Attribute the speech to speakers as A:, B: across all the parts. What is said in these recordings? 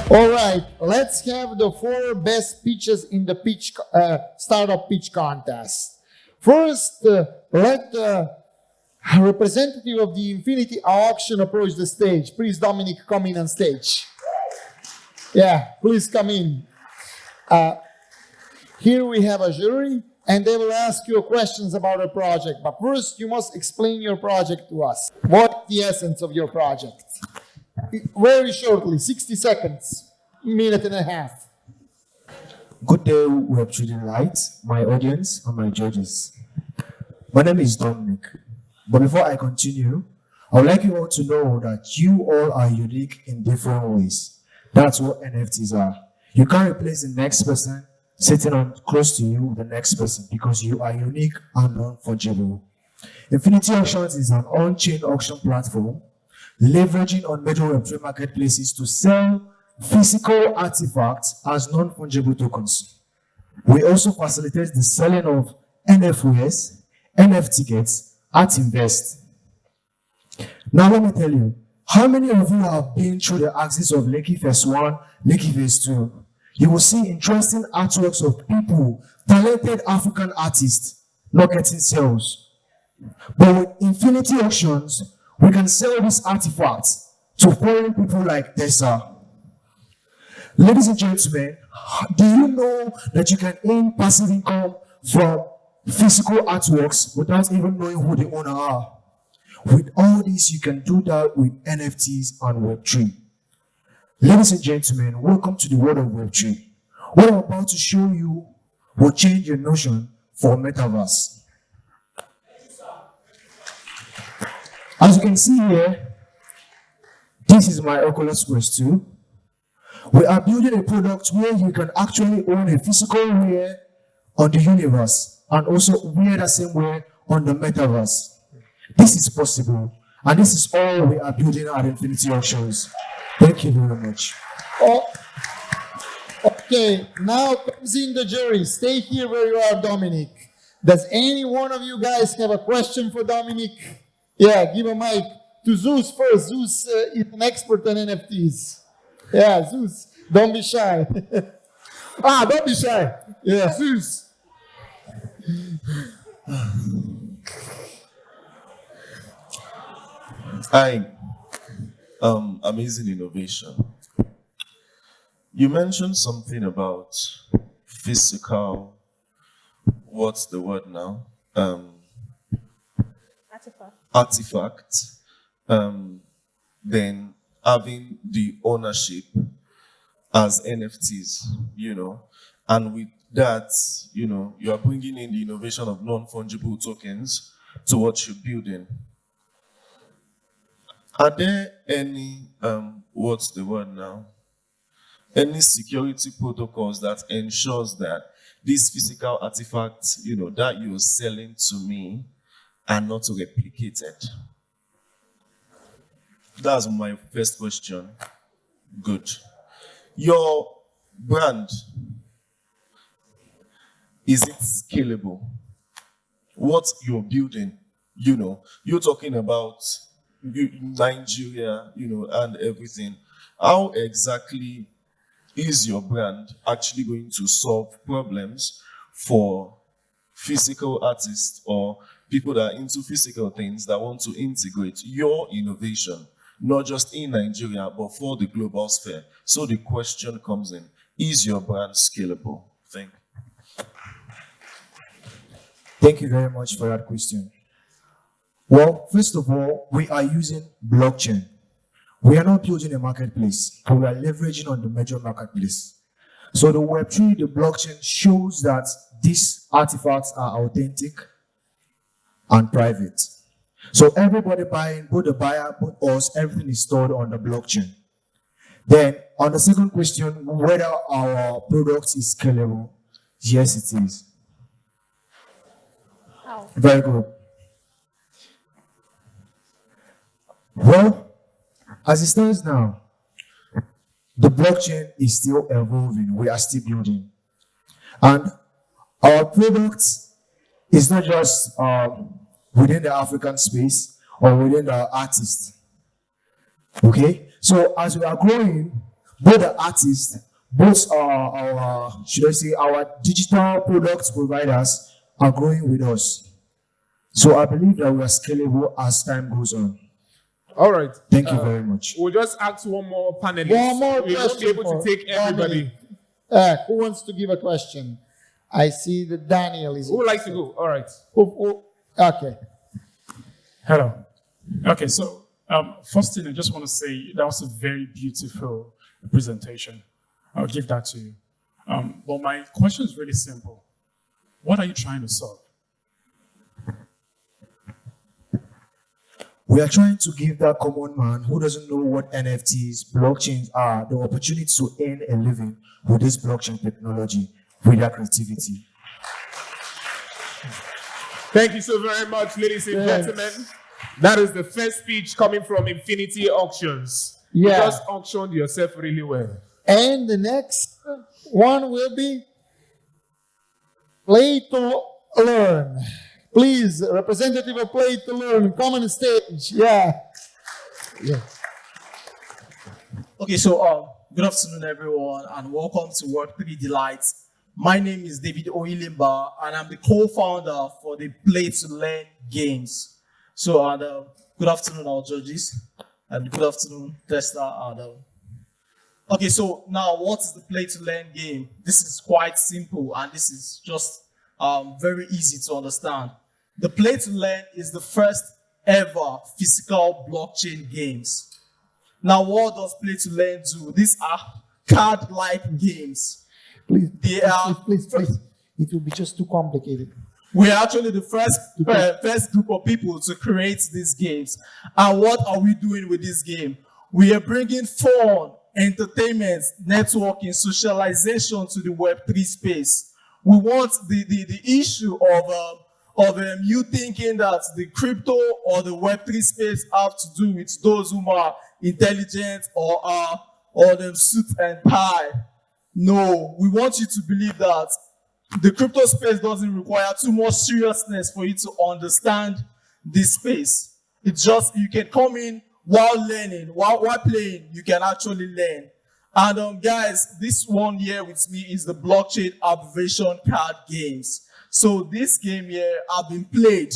A: All right, let's have the 4 best pitches in the startup pitch contest. First, let the representative of the Inifinity Auction approach the stage. Please, Dominic, come in on stage. Yeah, please come in. Here we have a jury, and they will ask you questions about your project. But first, you must explain your project to us. What's the essence of your project? Very shortly, 60 seconds, minute and a half.
B: Good day, Web3 Delight, my audience and my judges. My name is Dominic. But before I continue, I would like you all to know that you all are unique in different ways. That's what NFTs are. You can't replace the next person sitting on close to you, the next person, because you are unique and non-fungible. Infinity Auctions is an on-chain auction platform leveraging on major Web3 marketplaces to sell physical artifacts as non-fungible tokens. We also facilitate the selling of NFOs, NF tickets at Invest. Now let me tell you, how many of you have been through the axis of Lekki Phase 1, Lekki Phase 2? You will see interesting artworks of people, talented African artists, not getting sales. But with Infinity Auctions, we can sell these artifacts to foreign people like Tessa. Ladies and gentlemen, do you know that you can earn passive income from physical artworks without even knowing who the owner are? With all this, you can do that with NFTs and Web3. Ladies and gentlemen, welcome to the world of Web3. What I'm about to show you will change your notion for Metaverse. As you can see here, this is my Oculus Quest 2. We are building a product where you can actually own a physical wear on the universe and also wear the same wear on the Metaverse. This is possible, and this is all we are building at Infinity Auctions. Thank you very much.
A: Oh, okay, now comes in the jury. Stay here where you are, Dominic. Does any one of you guys have a question for Dominic? Yeah, give a mic to Zeus first. Zeus is an expert on NFTs. Yeah, Zeus, don't be shy. Don't be shy. Yeah, Zeus.
C: Hi, amazing innovation. You mentioned something about physical, what's the word now? Artifact. Then having the ownership as NFTs, and with that, you are bringing in the innovation of non-fungible tokens to what you're building. Are there any, what's the word now? Any security protocols that ensures that these physical artifacts, that you're selling to me are not replicated? That's my first question. Good. Your brand, is it scalable? What you're building, you're talking about Nigeria, and everything. How exactly is your brand actually going to solve problems for physical artists or people that are into physical things that want to integrate your innovation, not just in Nigeria, but for the global sphere? So the question comes in, is your brand scalable?
B: Thank you very much for that question. Well, first of all, we are using blockchain. We are not building a marketplace, but we are leveraging on the major marketplace. So the Web3, the blockchain shows that these artifacts are authentic and private. So everybody buying, both the buyer, both us, everything is stored on the blockchain. Then on the second question, whether our product is scalable, yes, it is.
D: How?
B: Very good. Well, as it stands now, the blockchain is still evolving. We are still building. And our product is not just within the African space or within the artist. Okay? So as we are growing, both the artists, both our, should I say, our digital product providers are growing with us. So I believe that we are scalable as time goes on.
D: All right.
B: Thank you very much.
D: We'll just ask one more panelist.
A: One more
D: We won't be
A: question
D: able to
A: for
D: take everybody.
A: Who wants to give a question? I see that Daniel is.
D: Who would like to go? All right.
A: Okay.
E: Hello. Okay, so first thing I just want to say that was a very beautiful presentation. I'll give that to you. But my question is really simple. What are you trying to solve?
B: We are trying to give that common man who doesn't know what NFTs, blockchains are, the opportunity to earn a living with this blockchain technology, with their creativity.
D: Thank you so very much, ladies and gentlemen. That is the first speech coming from Inifinity Auctions.
A: Yeah.
D: You just auctioned yourself really well.
A: And the next one will be Play to Learn. Please, representative of Play to Learn, come on the stage. Yeah.
F: Okay, so good afternoon, everyone, and welcome to Web3 Delight. My name is David Oyilimba, and I'm the co-founder for the Play to Learn games. So, good afternoon, our judges, and good afternoon, Tester. Okay, so now what is the Play to Learn game? This is quite simple, and this is just very easy to understand. The Play to Learn is the first ever physical blockchain games. Now, what does Play to Learn do? These are card-like games.
A: Please, please. It will be just too complicated.
F: We're actually the first group of people to create these games. And what are we doing with this game? We are bringing fun, entertainment, networking, socialization to the Web3 space. We want the issue of you thinking that the crypto or the Web3 space have to do with those who are intelligent or them suit and tie. No, we want you to believe that the crypto space doesn't require too much seriousness for you to understand this space. It's just, you can come in while learning, while playing, you can actually learn. And guys, this one here with me is the blockchain abbreviation card games. So this game here have been played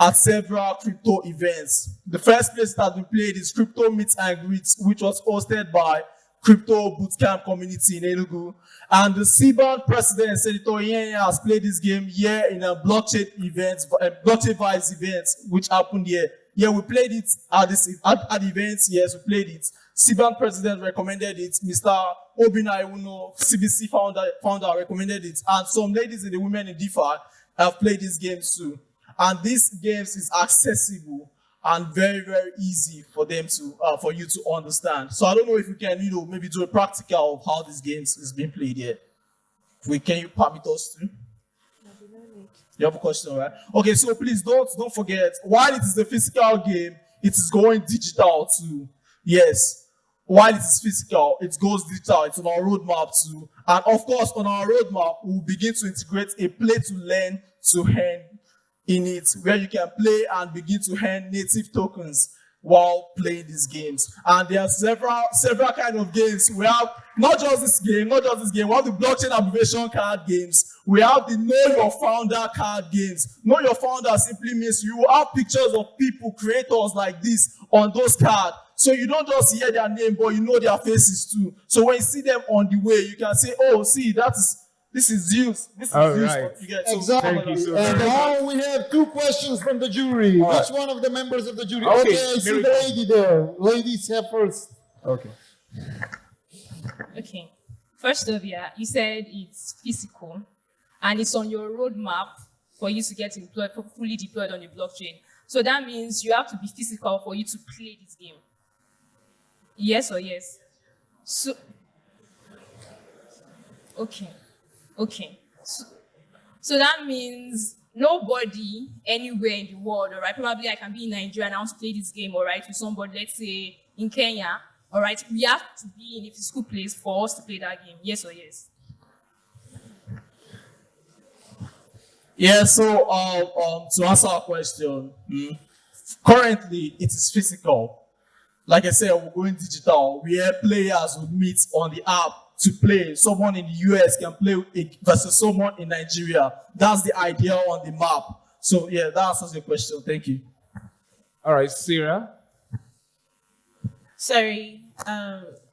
F: at several crypto events. The first place that has been played is Crypto Meet and Greet, which was hosted by Crypto Bootcamp Community in Enugu. And the CBAN president, Senator Yenya, has played this game here in a blockchain event, blockchain vibes event, which happened here. Yeah, we played it at the events. Yes, we played it. CBAN president recommended it. Mr. Obina Iwuno, CBC founder recommended it. And some ladies and the women in DeFi have played these games too. And these games is accessible and very, very easy for them to, for you to understand. So I don't know if we can, maybe do a practical of how these games is being played here. Can you permit us to? You have a question, right? Okay, so please don't forget, while it is a physical game, it is going digital too. Yes. While it is physical, it goes digital. It's on our roadmap too. And of course, on our roadmap, we'll begin to integrate a play to learn to earn in it, where you can play and begin to earn native tokens while playing these games. And there are several kind of games. We have not just this game, we have the blockchain abbreviation card games. We have the Know Your Founder card games. Know Your Founder simply means you have pictures of people, creators like this on those cards. So you don't just hear their name, but you know their faces too. So when you see them on the way, you can say, oh, see, this is you. This is
D: all
F: you.
D: right.
A: Exactly.
D: Thank you so
A: And
D: very
A: now we have 2 questions from the jury.
D: All right.
A: Which one of the members of the jury?
D: Okay,
A: Okay, I see the lady there. Ladies have first.
D: Okay.
G: Okay. First of all, you said it's physical and it's on your roadmap for you to get fully deployed on the blockchain. So that means you have to be physical for you to play this game. Yes or yes? So, okay. So that means nobody anywhere in the world, all right? Probably I can be in Nigeria and I want to play this game, all right, with somebody, let's say in Kenya, all right? We have to be in a physical place for us to play that game. Yes or yes?
F: Yeah, so to answer our question, currently it is physical. like I said, we're going digital, where players would meet on the app to play. Someone in the US can play versus someone in Nigeria. That's the idea on the map. So yeah, that answers your question. Thank you.
D: All right, Sarah.
H: Sorry,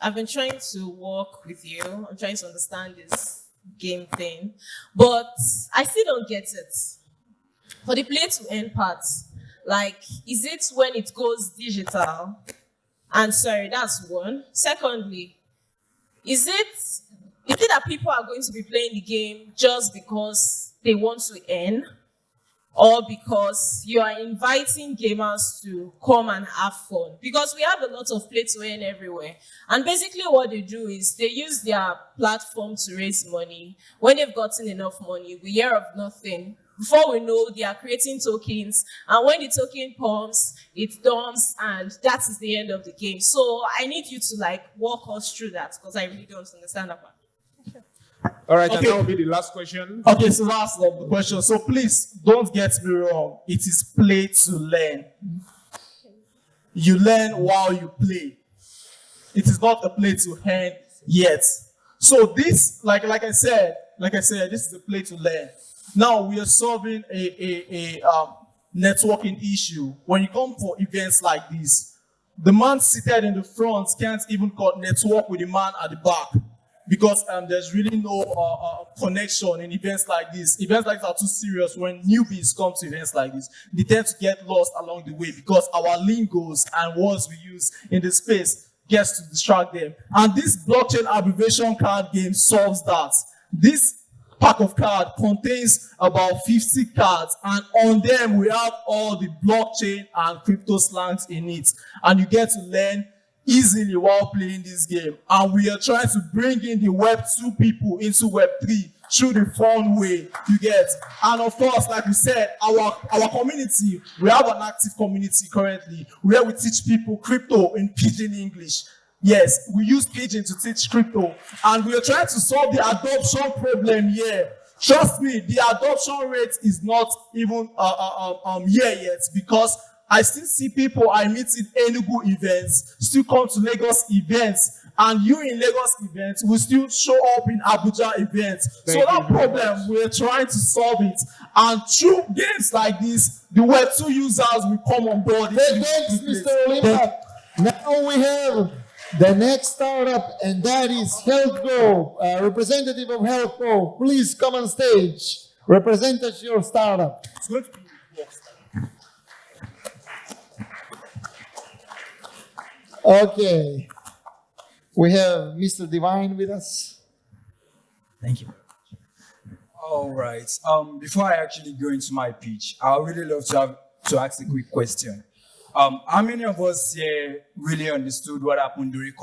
H: I've been trying to work with you. I'm trying to understand this game thing, but I still don't get it. For the play to earn part, like, is it when it goes digital? And sorry, that's one. Secondly, is it that people are going to be playing the game just because they want to earn? Or because you are inviting gamers to come and have fun? Because we have a lot of play to earn everywhere. And basically what they do is they use their platform to raise money. When they've gotten enough money, we hear of nothing. Before we know, they are creating tokens. And when the token pumps, it dumps, and that is the end of the game. So I need you to like walk us through that, because I really don't understand that part.
D: All right, and
F: Okay.
D: that will be the last question.
F: Okay, so that's the question. So please don't get me wrong. It is play to learn. You learn while you play. It is not a play to earn yet. So this, like I said, this is a play to learn. Now we are solving a networking issue. When you come for events like this, the man seated in the front can't even network with the man at the back, because there's really no connection in events like this. Events like this are too serious. When newbies come to events like this, they tend to get lost along the way because our lingos and words we use in the space gets to distract them. And this blockchain abbreviation card game solves that. This pack of cards contains about 50 cards, and on them we have all the blockchain and crypto slangs in it. And you get to learn easily while playing this game. And we are trying to bring in the Web2 people into Web3 through the fun way, you get. And of course, like we said, our community, we have an active community currently where we teach people crypto in pidgin English. Yes, we use pidgin to teach crypto, and we are trying to solve the adoption problem here. Trust me, the adoption rate is not even here yet, because I still see people I meet in Enugu events still come to Lagos events, and you in Lagos events will still show up in Abuja events. So that problem, we're trying to solve it. And through games like this, the Web2 users will come on board.
A: Thanks, Mr. Olimba. Now we have the next startup, and that is HealthGo. Representative of HealthGo, please come on stage. Represent us your startup.
F: It's going to be
A: Okay. We have Mr. Divine with us.
I: Thank you. All right. Before I actually go into my pitch, I would really love to ask a quick question. How many of us here really understood what happened during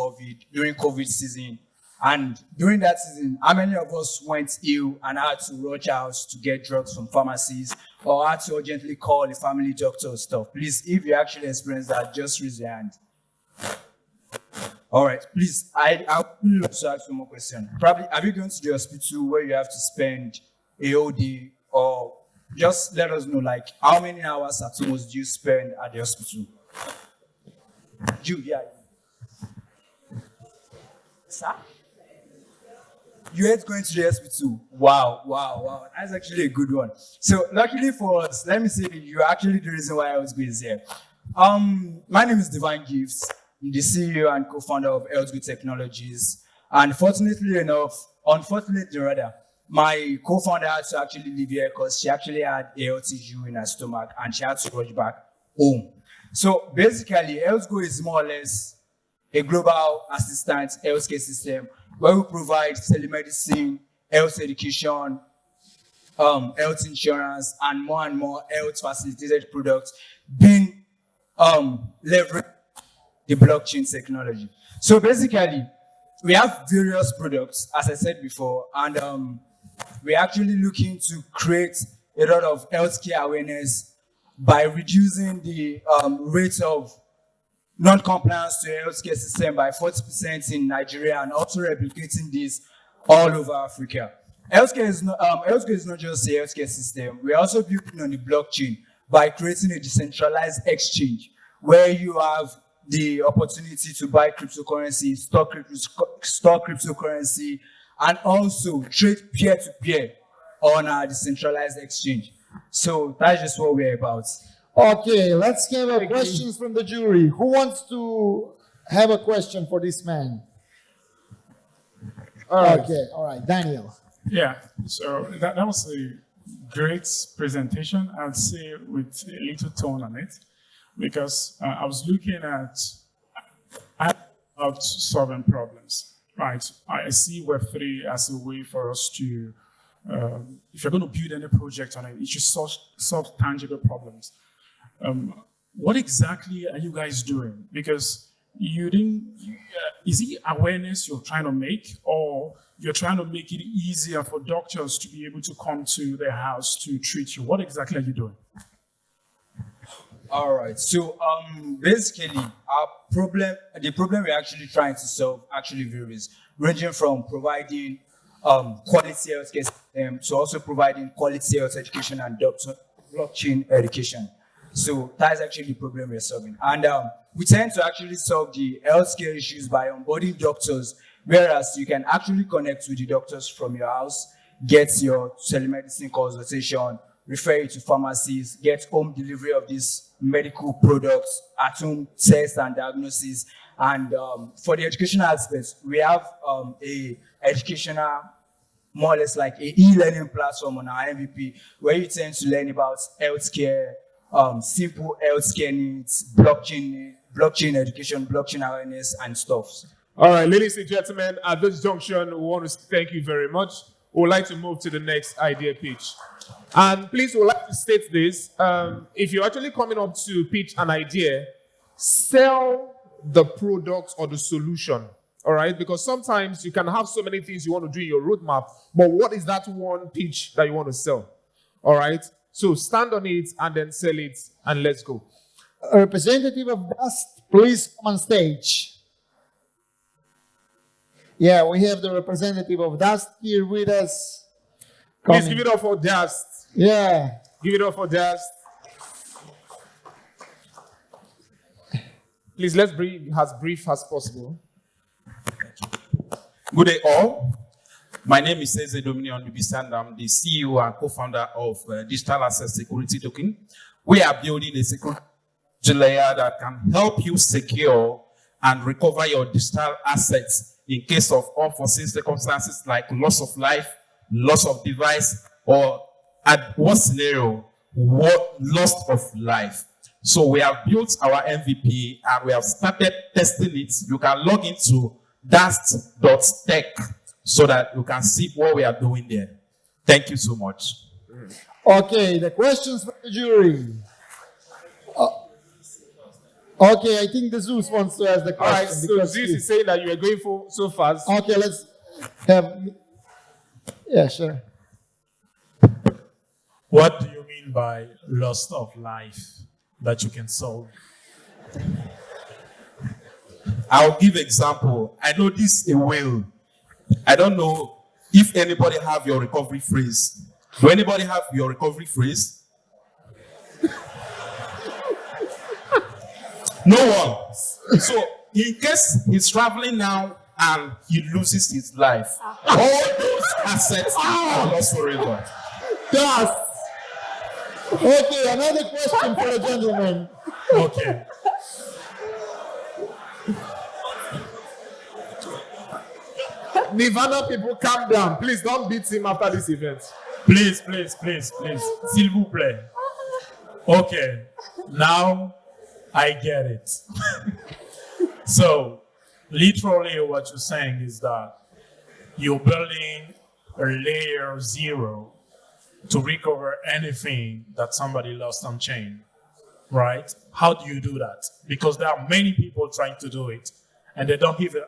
I: COVID season? And during that season, how many of us went ill and had to rush out to get drugs from pharmacies, or had to urgently call a family doctor or stuff? Please, if you actually experienced that, just raise your hand. All right, please, I'll really love to ask one more question. Probably, have you gone to the hospital where you have to spend a whole day, or just let us know, like, how many hours at most do you spend at the hospital? Yeah. Sir? You hate going to the hospital? Wow. That's actually a good one. So, luckily for us, let me say you're actually the reason why I was going here. My name is Divine Gifts. I'm the CEO and co-founder of HealthGo Technologies. And unfortunately, my co-founder had to actually leave here because she actually had a health issue in her stomach and she had to rush back home. So basically, HealthGo is more or less a global assistant healthcare system where we provide telemedicine, health education, health insurance, and more health facilitated products being leveraged the blockchain technology. So basically, we have various products, as I said before, and we're actually looking to create a lot of healthcare awareness by reducing the rate of non-compliance to the healthcare system by 40% in Nigeria, and also replicating this all over Africa. Healthcare is not just a healthcare system. We're also building on the blockchain by creating a decentralized exchange where you have the opportunity to buy cryptocurrency, store cryptocurrency, and also trade peer-to-peer on a decentralized exchange. So that's just what we're about.
A: Okay, let's have questions from the jury. Who wants to have a question for this man? Okay, all right, Daniel.
E: Yeah, so that was a great presentation, I'd say, with a little tone on it, because I was looking at solving problems, right? I see Web3 as a way for us to, if you're going to build any project on it, it should solve tangible problems. What exactly are you guys doing? Because is it awareness you're trying to make, or you're trying to make it easier for doctors to be able to come to their house to treat you? What exactly are you doing?
I: All right. So basically, the problem we're actually trying to solve actually varies, ranging from providing quality healthcare system to also providing quality health education and blockchain education. So that's actually the problem we're solving. And we tend to actually solve the healthcare issues by onboarding doctors, whereas you can actually connect with the doctors from your house, get your telemedicine consultation, refer you to pharmacies, get home delivery of these medical products, at-home tests and diagnosis. And for the educational aspects, we have a educational, more or less like a e-learning platform on our MVP, where you tend to learn about healthcare, simple healthcare needs, blockchain education, blockchain awareness, and stuff.
D: All right, ladies and gentlemen, at this junction, we want to thank you very much. We would like to move to the next idea pitch. And please, we would like to state this. If you're actually coming up to pitch an idea, sell the product or the solution, all right? Because sometimes you can have so many things you want to do in your roadmap, but what is that one pitch that you want to sell, all right? So stand on it and then sell it, and let's go.
A: A representative of DAST, please come on stage. Yeah, we have the representative of DAST here with us.
D: Please give it up for DAST.
A: Yeah.
D: Give it up for DAST. Please, let's be as brief as possible.
J: Good day, all. My name is Eze Dominion Bibisand. I'm the CEO and co-founder of Digital Asset Security Token. We are building a security layer that can help you secure and recover your digital assets in case of unforeseen circumstances like loss of life, loss of device, or at worst scenario, loss of life. So we have built our MVP and we have started testing it. You can log into dast.tech so that you can see what we are doing there. Thank you so much.
A: Okay, the questions from the jury. Okay, I think the Zeus wants to ask the question.
D: All right, so Zeus is saying that you are going for so fast.
A: Okay, let's have... Yeah, sure.
E: What do you mean by loss of life that you can solve?
J: I'll give example. I know this a whale. I don't know if anybody have your recovery phrase. Do anybody have your recovery phrase? No one. So in case he's traveling now and he loses his life, all those assets are lost forever.
A: Dust. Okay, another question for the gentleman.
E: Okay.
D: Nirvana people, calm down. Please don't beat him after this event.
E: Please. S'il vous plaît. Okay, now I get it. So, literally what you're saying is that you're building a layer 0 to recover anything that somebody lost on chain, right? How do you do that? Because there are many people trying to do it, and they don't even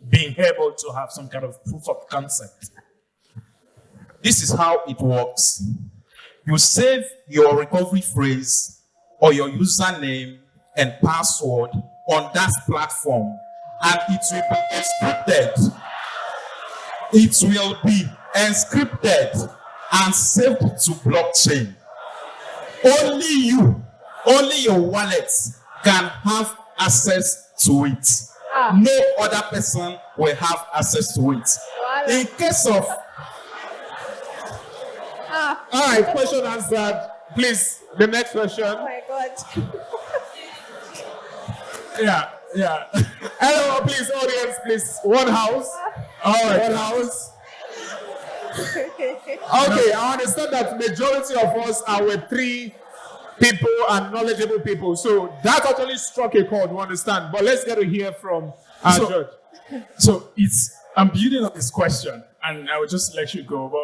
E: being able to have some kind of proof of concept.
J: This is how it works. You save your recovery phrase or your username and password on that platform, and it will be encrypted. It will be encrypted and saved to blockchain. Only you, only your wallet can have access to it. No other person will have access to it. In case of...
D: All right, question answered. Please, the next question.
K: Oh my God.
D: Yeah. Hello, please, audience, please. One house. All right, one house. Okay, I understand that majority of us are Web3 people and knowledgeable people. So that actually struck a chord, you understand? But let's get to hear from our judge.
E: So I'm building on this question, and I will just let you go. But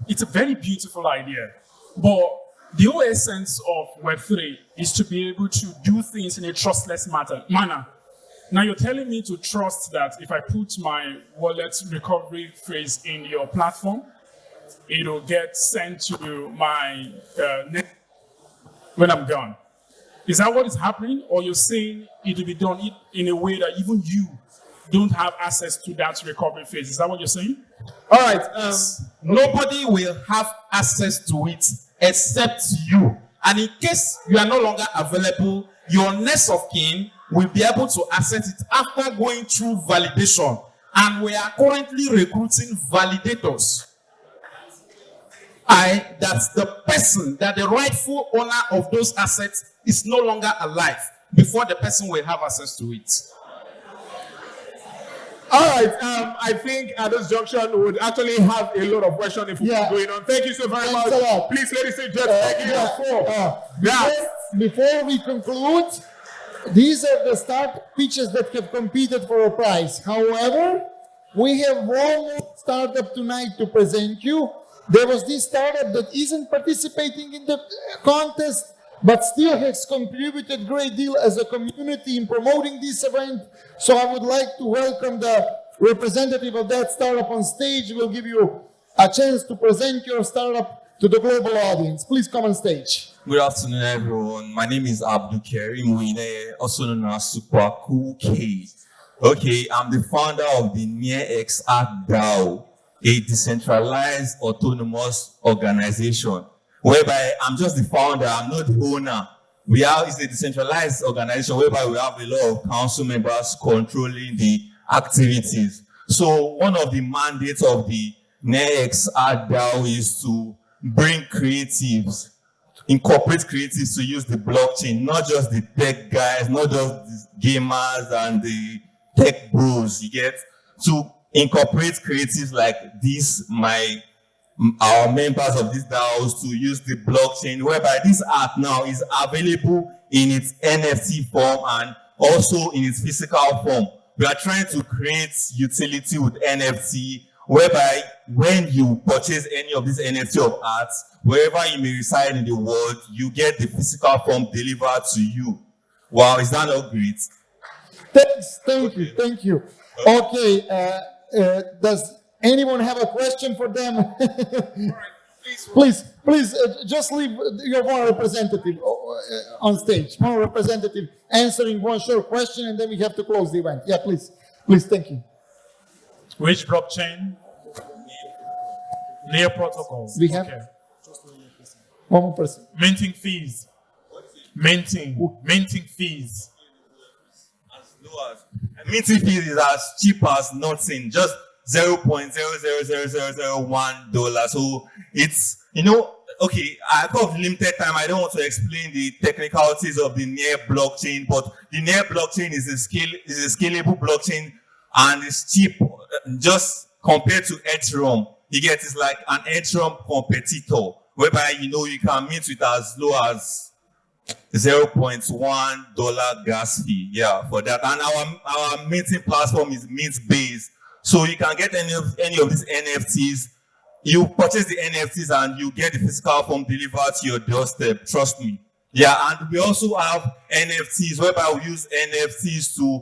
E: it's a very beautiful idea. But the whole essence of Web3 is to be able to do things in a trustless manner. Now you're telling me to trust that if I put my wallet recovery phrase in your platform, it'll get sent to my net when I'm gone. Is that what is happening? Or you're saying it will be done in a way that even you don't have access to that recovery phase? Is that what you're saying?
D: All right.
J: Nobody will have access to it except you. And in case you are no longer available, your next of kin will be able to access it after going through validation. And we are currently recruiting validators. That's the person, that the rightful owner of those assets is no longer alive before the person will have access to it.
D: All right, I think at this junction we would actually have a lot of questions if we keep going on. Thank you so very much. Please, ladies and gentlemen,
A: before we conclude, these are the start pitches that have competed for a prize. However, we have one more startup tonight to present you. There was this startup that isn't participating in the contest, but still has contributed a great deal as a community in promoting this event. So I would like to welcome the representative of that startup on stage. We'll give you a chance to present your startup to the global audience. Please come on stage.
L: Good afternoon, everyone. My name is Abdul Karim Wine, also known as Super Cool K. Okay, I'm the founder of the NearX Art DAO, a decentralized autonomous organization, whereby I'm just the founder, I'm not the owner. It's a decentralized organization whereby we have a lot of council members controlling the activities. So one of the mandates of the NearX Art DAO is to bring creatives, incorporate creatives to use the blockchain, not just the tech guys, not just the gamers and the tech bros, you get? To incorporate creatives like this, our members of these DAOs, to use the blockchain, whereby this art now is available in its NFT form and also in its physical form. We are trying to create utility with NFT, whereby when you purchase any of these NFT of arts, wherever you may reside in the world, you get the physical form delivered to you. Wow, is that not great?
A: Thank you. Okay, does anyone have a question for them? Please, just leave your one representative on stage. One representative answering one short question, and then we have to close the event. Yeah, please, thank you.
E: Which blockchain? Near protocols.
A: We have one more person.
E: Minting fees. Minting fees.
L: Minting fees is as cheap as nothing, just $0.00001. So it's, okay, I have limited time. I don't want to explain the technicalities of the Near blockchain, but the Near blockchain is a scalable blockchain and it's cheap, just compared to Ethereum. You get, it's like an Ethereum competitor, whereby you can mint with as low as $0.1 gas fee, for that. And our minting platform is mint based, so you can get any of these NFTs. You purchase the NFTs and you get the physical form delivered to your doorstep. Trust me. And we also have NFTs, whereby we use NFTs to,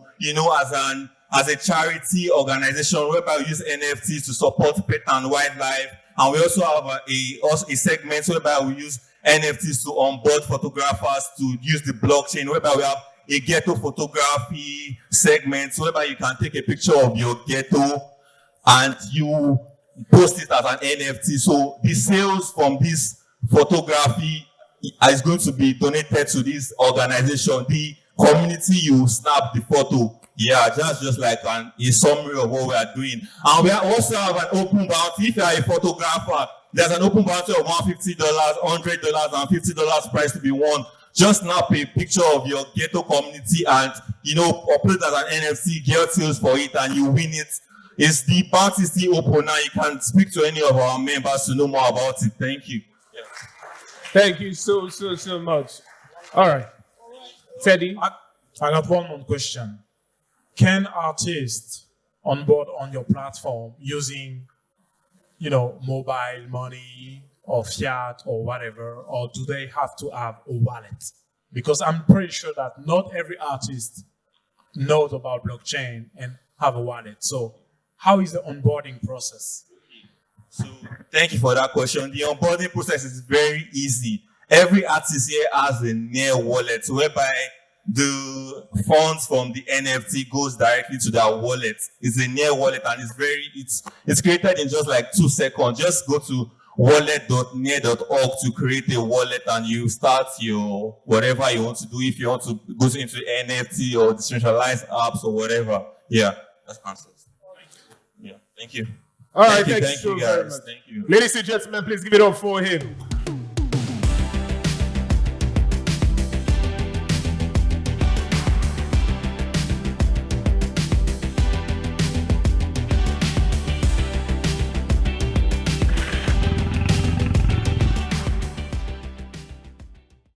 L: as a charity organization, whereby we use NFTs to support pet and wildlife. And we also have a segment whereby we use NFTs to onboard photographers to use the blockchain, whereby we have a ghetto photography segment, whereby you can take a picture of your ghetto and you post it as an NFT. So the sales from this photography is going to be donated to this organization. The community, you snap the photo. Yeah, that's just like a summary of what we are doing. And we also have an open bounty. If you are a photographer, there's an open bounty of $150, $100, and $50 prize to be won. Just snap a picture of your ghetto community and, upload it as an NFT, get sales for it, and you win it. It's the bounty still open now. You can speak to any of our members to know more about it. Thank you. Yeah.
D: Thank you so much. All right. Teddy?
E: I got one more question. Can artists onboard on your platform using, mobile money or fiat or whatever, or do they have to have a wallet? Because I'm pretty sure that not every artist knows about blockchain and have a wallet. So how is the onboarding process?
L: So thank you for that question. The onboarding process is very easy. Every artist here has a near wallet whereby the funds from the NFT goes directly to their wallet. It's a near wallet and it's created in just like 2 seconds. Just go to wallet.near.org to create a wallet and you start your whatever you want to do. If you want to go into NFT or decentralized apps or whatever. Yeah, that's answers. Yeah, thank you.
D: All right,
L: thank
D: thank you
L: guys.
D: very much.
L: Thank you.
D: Ladies and gentlemen, please give it up for him.